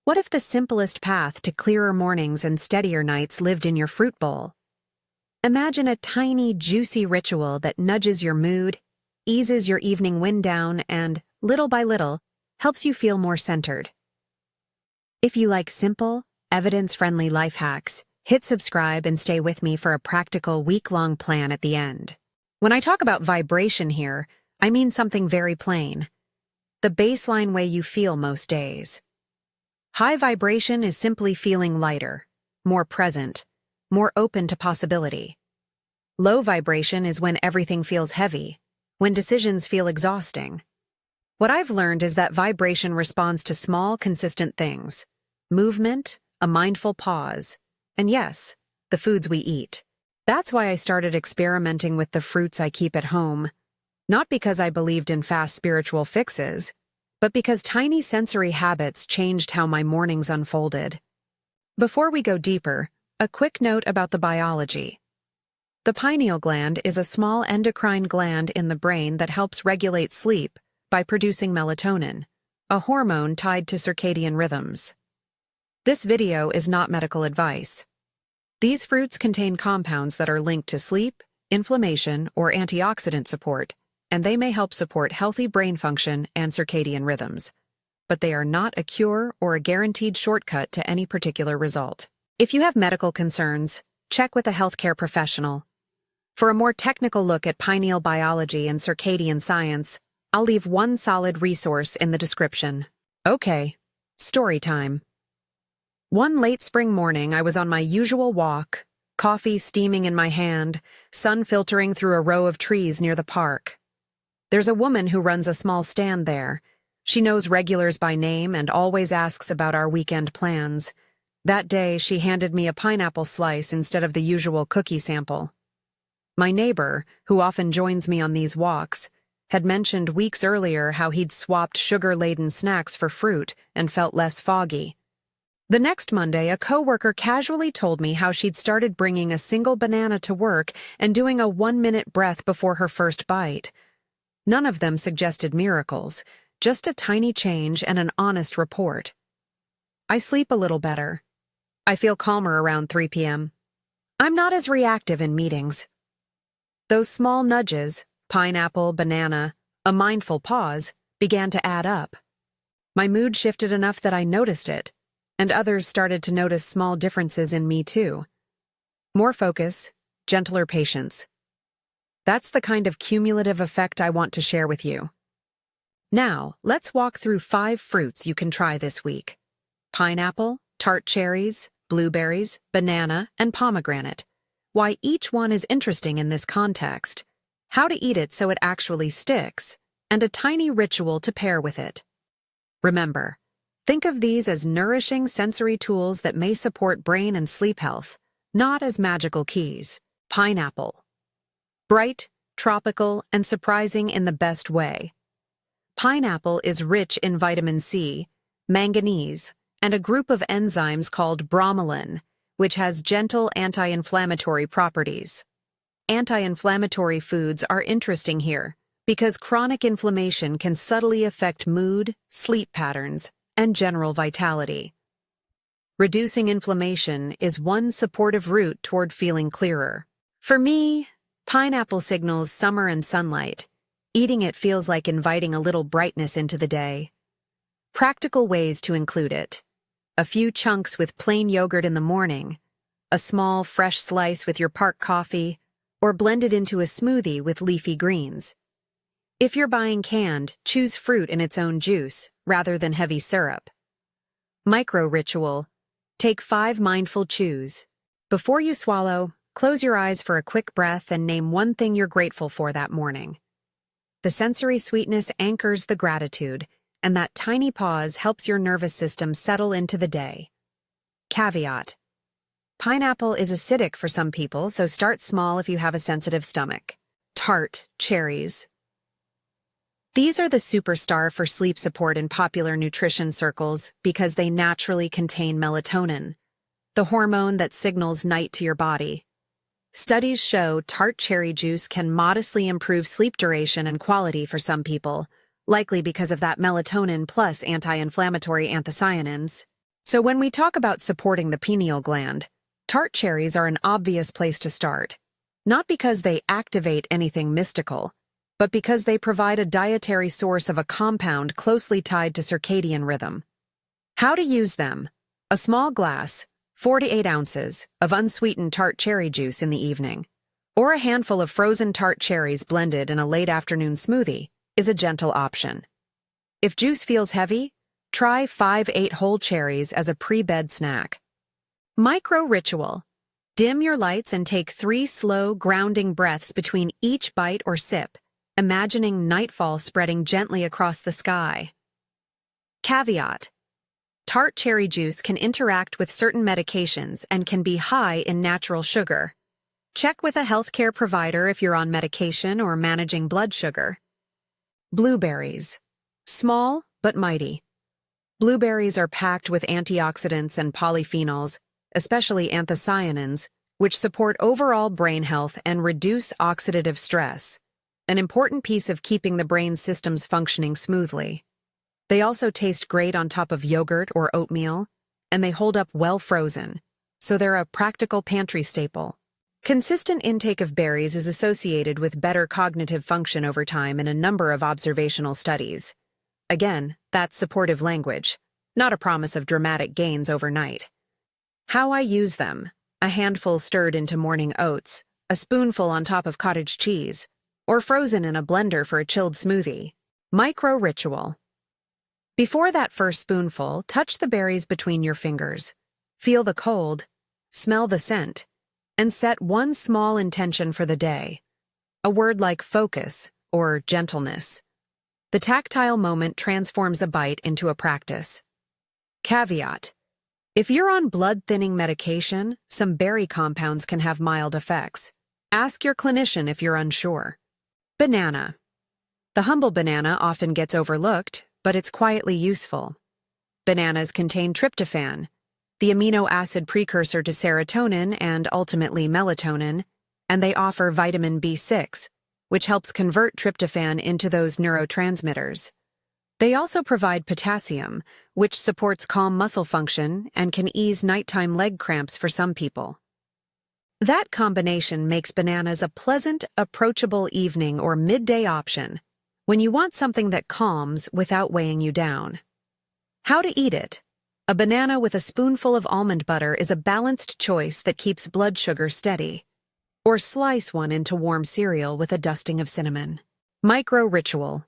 What if the simplest path to clearer mornings and steadier nights lived in your fruit bowl? Imagine a tiny, juicy ritual that nudges your mood, eases your evening wind down, and, little by little, helps you feel more centered. If you like simple, evidence-friendly life hacks, hit subscribe and stay with me for a practical week-long plan at the end. When I talk about vibration here, I mean something very plain. The baseline way you feel most days. High vibration is simply feeling lighter, more present, more open to possibility. Low vibration is when everything feels heavy, when decisions feel exhausting. What I've learned is that vibration responds to small, consistent things: movement, a mindful pause, and yes, the foods we eat. That's why I started experimenting with the fruits I keep at home, not because I believed in fast spiritual fixes, but because tiny sensory habits changed how my mornings unfolded. Before we go deeper, a quick note about the biology. The pineal gland is a small endocrine gland in the brain that helps regulate sleep by producing melatonin, a hormone tied to circadian rhythms. This video is not medical advice. These fruits contain compounds that are linked to sleep, inflammation, or antioxidant support, and they may help support healthy brain function and circadian rhythms. But they are not a cure or a guaranteed shortcut to any particular result. If you have medical concerns, check with a healthcare professional. For a more technical look at pineal biology and circadian science, I'll leave one solid resource in the description. Okay, story time. One late spring morning, I was on my usual walk, coffee steaming in my hand, sun filtering through a row of trees near the park. There's a woman who runs a small stand there. She knows regulars by name and always asks about our weekend plans. That day, she handed me a pineapple slice instead of the usual cookie sample. My neighbor, who often joins me on these walks, had mentioned weeks earlier how he'd swapped sugar-laden snacks for fruit and felt less foggy. The next Monday, a coworker casually told me how she'd started bringing a single banana to work and doing a 1-minute breath before her first bite. None of them suggested miracles, just a tiny change and an honest report. I sleep a little better. I feel calmer around 3 p.m. I'm not as reactive in meetings. Those small nudges, pineapple, banana, a mindful pause, began to add up. My mood shifted enough that I noticed it, and others started to notice small differences in me too. More focus, gentler patience. That's the kind of cumulative effect I want to share with you. Now, let's walk through 5 fruits you can try this week: pineapple, tart cherries, blueberries, banana, and pomegranate. Why each one is interesting in this context, how to eat it so it actually sticks, and a tiny ritual to pair with it. Remember, think of these as nourishing sensory tools that may support brain and sleep health, not as magical keys. Pineapple. Bright, tropical, and surprising in the best way. Pineapple is rich in vitamin C, manganese, and a group of enzymes called bromelain, which has gentle anti-inflammatory properties. Anti-inflammatory foods are interesting here because chronic inflammation can subtly affect mood, sleep patterns, and general vitality. Reducing inflammation is one supportive route toward feeling clearer. For me, pineapple signals summer and sunlight. Eating it feels like inviting a little brightness into the day. Practical ways to include it: a few chunks with plain yogurt in the morning, a small fresh slice with your park coffee, or blend it into a smoothie with leafy greens. If you're buying canned, choose fruit in its own juice, rather than heavy syrup. Micro ritual. Take 5 mindful chews. Before you swallow, close your eyes for a quick breath and name one thing you're grateful for that morning. The sensory sweetness anchors the gratitude, and that tiny pause helps your nervous system settle into the day. Caveat: pineapple is acidic for some people, so start small if you have a sensitive stomach. Tart cherries. These are the superstar for sleep support in popular nutrition circles because they naturally contain melatonin, the hormone that signals night to your body. Studies show tart cherry juice can modestly improve sleep duration and quality for some people, likely because of that melatonin plus anti-inflammatory anthocyanins. So when we talk about supporting the pineal gland, tart cherries are an obvious place to start. Not because they activate anything mystical, but because they provide a dietary source of a compound closely tied to circadian rhythm. How to use them? A small glass, 4 to 8 ounces, of unsweetened tart cherry juice in the evening, or a handful of frozen tart cherries blended in a late afternoon smoothie is a gentle option. If juice feels heavy, try 5-8 whole cherries as a pre-bed snack. Micro ritual. Dim your lights and take 3 slow, grounding breaths between each bite or sip, imagining nightfall spreading gently across the sky. Caveat. Tart cherry juice can interact with certain medications and can be high in natural sugar. Check with a healthcare provider if you're on medication or managing blood sugar. Blueberries. Small but mighty. Blueberries are packed with antioxidants and polyphenols, especially anthocyanins, which support overall brain health and reduce oxidative stress, an important piece of keeping the brain systems functioning smoothly. They also taste great on top of yogurt or oatmeal, and they hold up well frozen, so they're a practical pantry staple. Consistent intake of berries is associated with better cognitive function over time in a number of observational studies. Again, that's supportive language, not a promise of dramatic gains overnight. How I use them: a handful stirred into morning oats, a spoonful on top of cottage cheese, or frozen in a blender for a chilled smoothie. Micro ritual. Before that first spoonful, touch the berries between your fingers. Feel the cold, smell the scent, and set one small intention for the day. A word like focus or gentleness. The tactile moment transforms a bite into a practice. Caveat. If you're on blood-thinning medication, some berry compounds can have mild effects. Ask your clinician if you're unsure. Banana. The humble banana often gets overlooked, but it's quietly useful. Bananas contain tryptophan, the amino acid precursor to serotonin and ultimately melatonin, and they offer vitamin B6, which helps convert tryptophan into those neurotransmitters. They also provide potassium, which supports calm muscle function and can ease nighttime leg cramps for some people. That combination makes bananas a pleasant, approachable evening or midday option when you want something that calms without weighing you down. How to eat it? A banana with a spoonful of almond butter is a balanced choice that keeps blood sugar steady. Or slice one into warm cereal with a dusting of cinnamon. Micro ritual.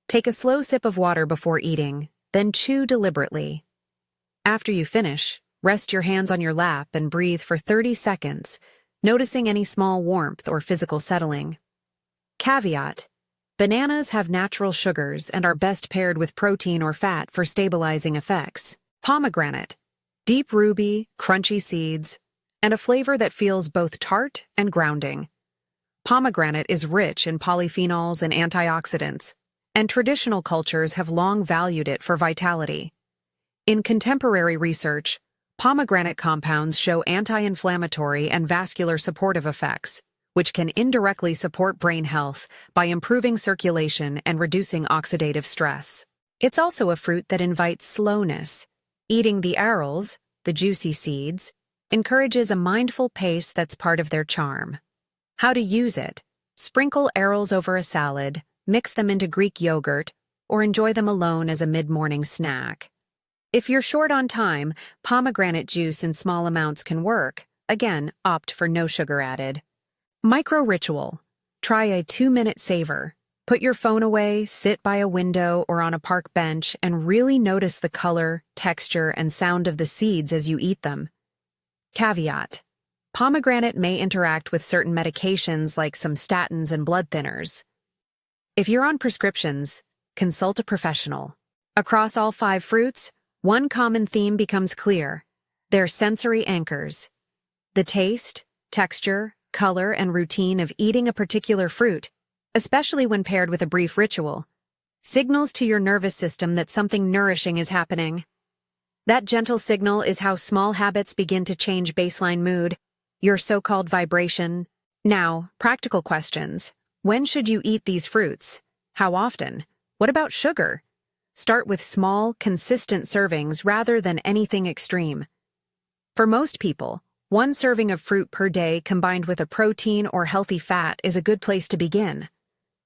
Take a slow sip of water before eating, then chew deliberately. After you finish, rest your hands on your lap and breathe for 30 seconds, noticing any small warmth or physical settling. Caveat. Bananas have natural sugars and are best paired with protein or fat for stabilizing effects. Pomegranate. Deep ruby, crunchy seeds, and a flavor that feels both tart and grounding. Pomegranate is rich in polyphenols and antioxidants, and traditional cultures have long valued it for vitality. In contemporary research, pomegranate compounds show anti-inflammatory and vascular supportive effects, which can indirectly support brain health by improving circulation and reducing oxidative stress. It's also a fruit that invites slowness. Eating the arils, the juicy seeds, encourages a mindful pace that's part of their charm. How to use it? Sprinkle arils over a salad, mix them into Greek yogurt, or enjoy them alone as a mid-morning snack. If you're short on time, pomegranate juice in small amounts can work. Again, opt for no sugar added. Micro ritual. Try a 2-minute savor. Put your phone away, sit by a window or on a park bench, and really notice the color, texture, and sound of the seeds as you eat them. Caveat. Pomegranate may interact with certain medications like some statins and blood thinners. If you're on prescriptions, consult a professional. Across all 5 fruits, one common theme becomes clear. They're sensory anchors. The taste, texture, color, and routine of eating a particular fruit, especially when paired with a brief ritual, signals to your nervous system that something nourishing is happening. That gentle signal is how small habits begin to change baseline mood, your so-called vibration. Now, practical questions. When should you eat these fruits? How often? What about sugar? Start with small, consistent servings rather than anything extreme. For most people, one serving of fruit per day combined with a protein or healthy fat is a good place to begin.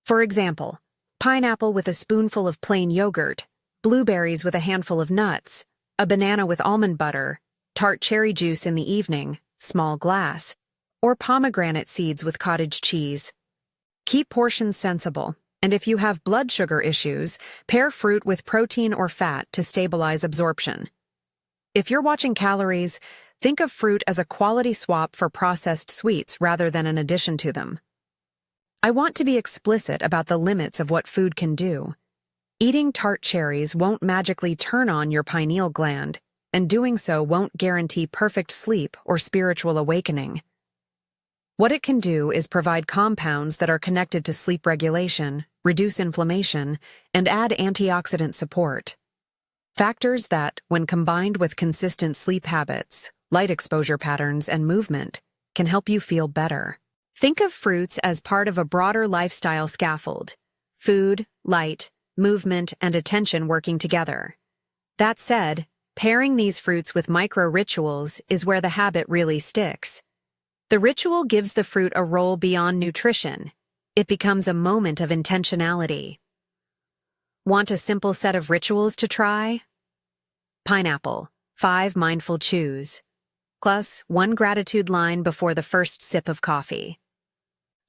For example, pineapple with a spoonful of plain yogurt, blueberries with a handful of nuts, a banana with almond butter, tart cherry juice in the evening, small glass, or pomegranate seeds with cottage cheese. Keep portions sensible, and if you have blood sugar issues, pair fruit with protein or fat to stabilize absorption. If you're watching calories, think of fruit as a quality swap for processed sweets rather than an addition to them. I want to be explicit about the limits of what food can do. Eating tart cherries won't magically turn on your pineal gland, and doing so won't guarantee perfect sleep or spiritual awakening. What it can do is provide compounds that are connected to sleep regulation, reduce inflammation, and add antioxidant support. Factors that, when combined with consistent sleep habits, light exposure patterns, and movement, can help you feel better. Think of fruits as part of a broader lifestyle scaffold: food, light, movement, and attention working together. That said, pairing these fruits with micro-rituals is where the habit really sticks. The ritual gives the fruit a role beyond nutrition. It becomes a moment of intentionality. Want a simple set of rituals to try? Pineapple, 5 mindful chews, plus 1 gratitude line before the first sip of coffee.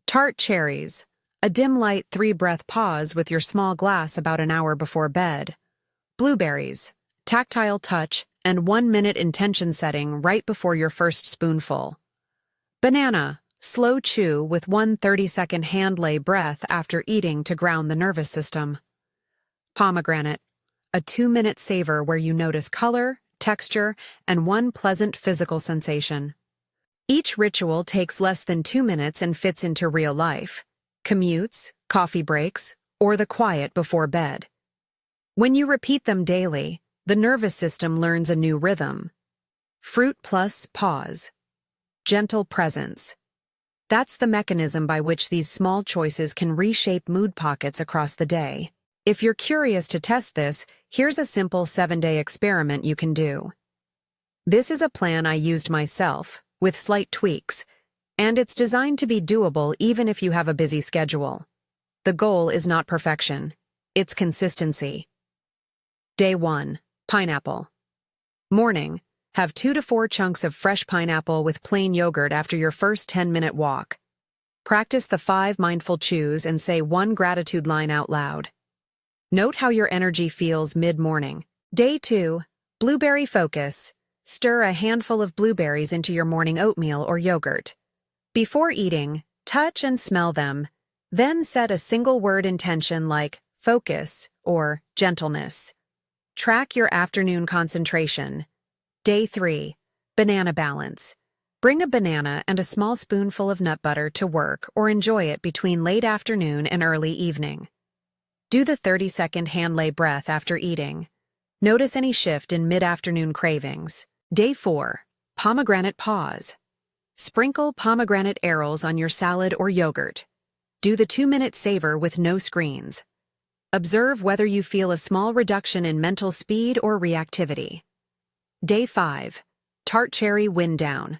Tart cherries, a dim light 3-breath pause with your small glass about an hour before bed. Blueberries, tactile touch and 1-minute intention setting right before your first spoonful. Banana, slow chew with 1 30-second hand-lay breath after eating to ground the nervous system. Pomegranate, a 2-minute savor where you notice color, texture, and 1 pleasant physical sensation. Each ritual takes less than 2 minutes and fits into real life: commutes, coffee breaks, or the quiet before bed. When you repeat them daily, the nervous system learns a new rhythm. Fruit plus pause. Gentle presence. That's the mechanism by which these small choices can reshape mood pockets across the day. If you're curious to test this, here's a simple 7-day experiment you can do. This is a plan I used myself, with slight tweaks, and it's designed to be doable even if you have a busy schedule. The goal is not perfection, it's consistency. Day 1. Pineapple. Morning. Have 2 to 4 chunks of fresh pineapple with plain yogurt after your first 10-minute walk. Practice the 5 mindful chews and say 1 gratitude line out loud. Note how your energy feels mid-morning. Day 2. Blueberry focus. Stir a handful of blueberries into your morning oatmeal or yogurt. Before eating, touch and smell them. Then set a single-word intention like focus or gentleness. Track your afternoon concentration. Day 3. Banana balance. Bring a banana and a small spoonful of nut butter to work or enjoy it between late afternoon and early evening. Do the 30-second hand-lay breath after eating. Notice any shift in mid-afternoon cravings. Day 4. Pomegranate pause. Sprinkle pomegranate arils on your salad or yogurt. Do the 2-minute savor with no screens. Observe whether you feel a small reduction in mental speed or reactivity. Day 5. Tart cherry wind down.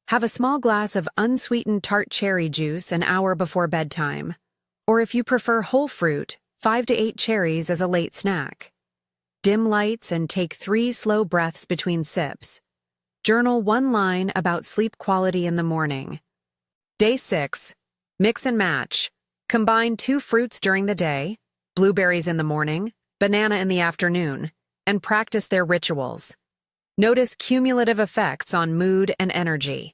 Have a small glass of unsweetened tart cherry juice an hour before bedtime. Or if you prefer whole fruit, 5 to 8 cherries as a late snack. Dim lights and take 3 slow breaths between sips. Journal 1 line about sleep quality in the morning. Day 6. Mix and match. Combine 2 fruits during the day, blueberries in the morning, banana in the afternoon, and practice their rituals. Notice cumulative effects on mood and energy.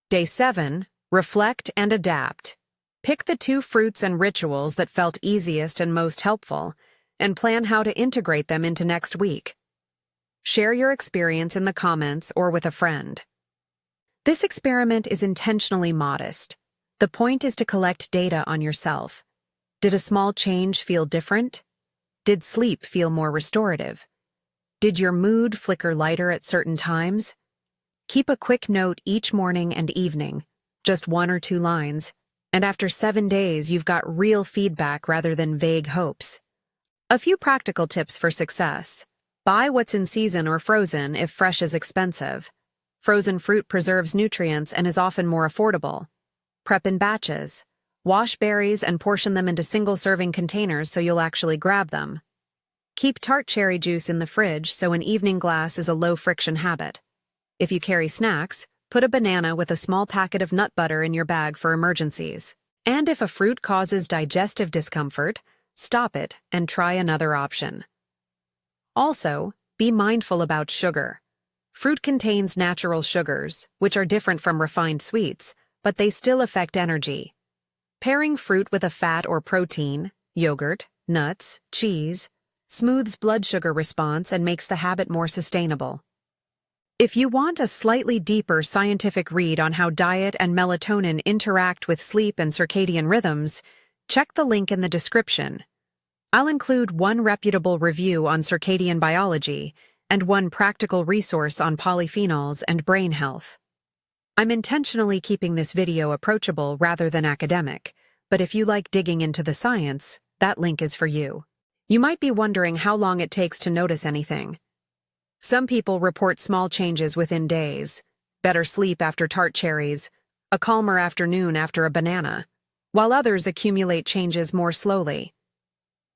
Day 7. Reflect and adapt. Pick the 2 fruits and rituals that felt easiest and most helpful, and plan how to integrate them into next week. Share your experience in the comments or with a friend. This experiment is intentionally modest. The point is to collect data on yourself. Did a small change feel different? Did sleep feel more restorative? Did your mood flicker lighter at certain times? Keep a quick note each morning and evening, just 1 or 2 lines, and after 7 days you've got real feedback rather than vague hopes. A few practical tips for success. Buy what's in season or frozen if fresh is expensive. Frozen fruit preserves nutrients and is often more affordable. Prep in batches. Wash berries and portion them into single-serving containers so you'll actually grab them. Keep tart cherry juice in the fridge so an evening glass is a low-friction habit. If you carry snacks, put a banana with a small packet of nut butter in your bag for emergencies. And if a fruit causes digestive discomfort, stop it and try another option. Also, be mindful about sugar. Fruit contains natural sugars, which are different from refined sweets, but they still affect energy. Pairing fruit with a fat or protein, yogurt, nuts, cheese, smooths blood sugar response and makes the habit more sustainable. If you want a slightly deeper scientific read on how diet and melatonin interact with sleep and circadian rhythms, check the link in the description. I'll include one reputable review on circadian biology and one practical resource on polyphenols and brain health. I'm intentionally keeping this video approachable rather than academic, but if you like digging into the science, that link is for you. You might be wondering how long it takes to notice anything. Some people report small changes within days, better sleep after tart cherries, a calmer afternoon after a banana, while others accumulate changes more slowly.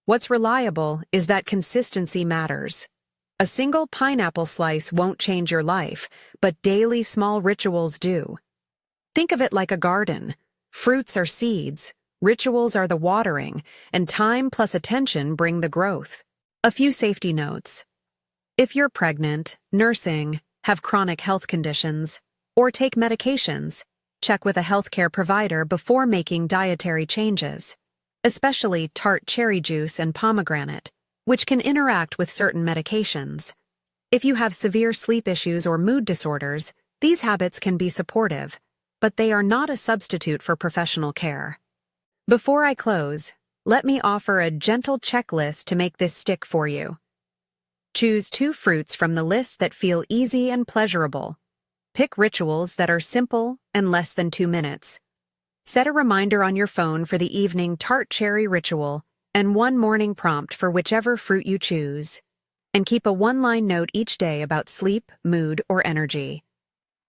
What's reliable is that consistency matters. A single pineapple slice won't change your life, but daily small rituals do. Think of it like a garden. Fruits are seeds, rituals are the watering, and time plus attention bring the growth. A few safety notes. If you're pregnant, nursing, have chronic health conditions, or take medications, check with a healthcare provider before making dietary changes, especially tart cherry juice and pomegranate, which can interact with certain medications. If you have severe sleep issues or mood disorders, these habits can be supportive, but they are not a substitute for professional care. Before I close, let me offer a gentle checklist to make this stick for you. Choose 2 fruits from the list that feel easy and pleasurable. Pick rituals that are simple and less than 2 minutes. Set a reminder on your phone for the evening tart cherry ritual and one morning prompt for whichever fruit you choose. And keep a 1-line note each day about sleep, mood, or energy.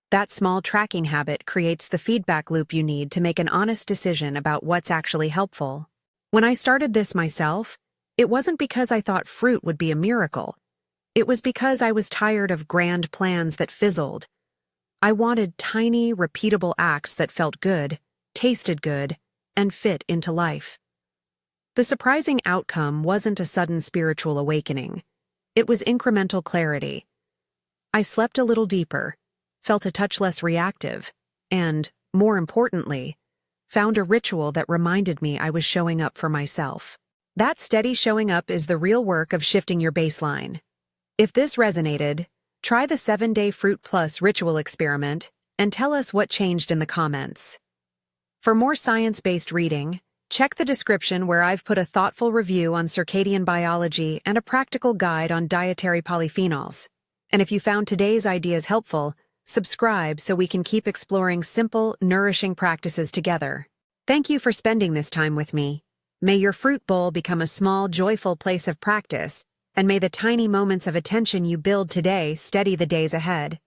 That small tracking habit creates the feedback loop you need to make an honest decision about what's actually helpful. When I started this myself, it wasn't because I thought fruit would be a miracle. It was because I was tired of grand plans that fizzled. I wanted tiny, repeatable acts that felt good, tasted good, and fit into life. The surprising outcome wasn't a sudden spiritual awakening. It was incremental clarity. I slept a little deeper, felt a touch less reactive, and, more importantly, found a ritual that reminded me I was showing up for myself. That steady showing up is the real work of shifting your baseline. If this resonated, try the 7-day Fruit Plus ritual experiment and tell us what changed in the comments. For more science-based reading, check the description where I've put a thoughtful review on circadian biology and a practical guide on dietary polyphenols. And if you found today's ideas helpful, subscribe so we can keep exploring simple, nourishing practices together. Thank you for spending this time with me. May your fruit bowl become a small, joyful place of practice, and may the tiny moments of attention you build today steady the days ahead.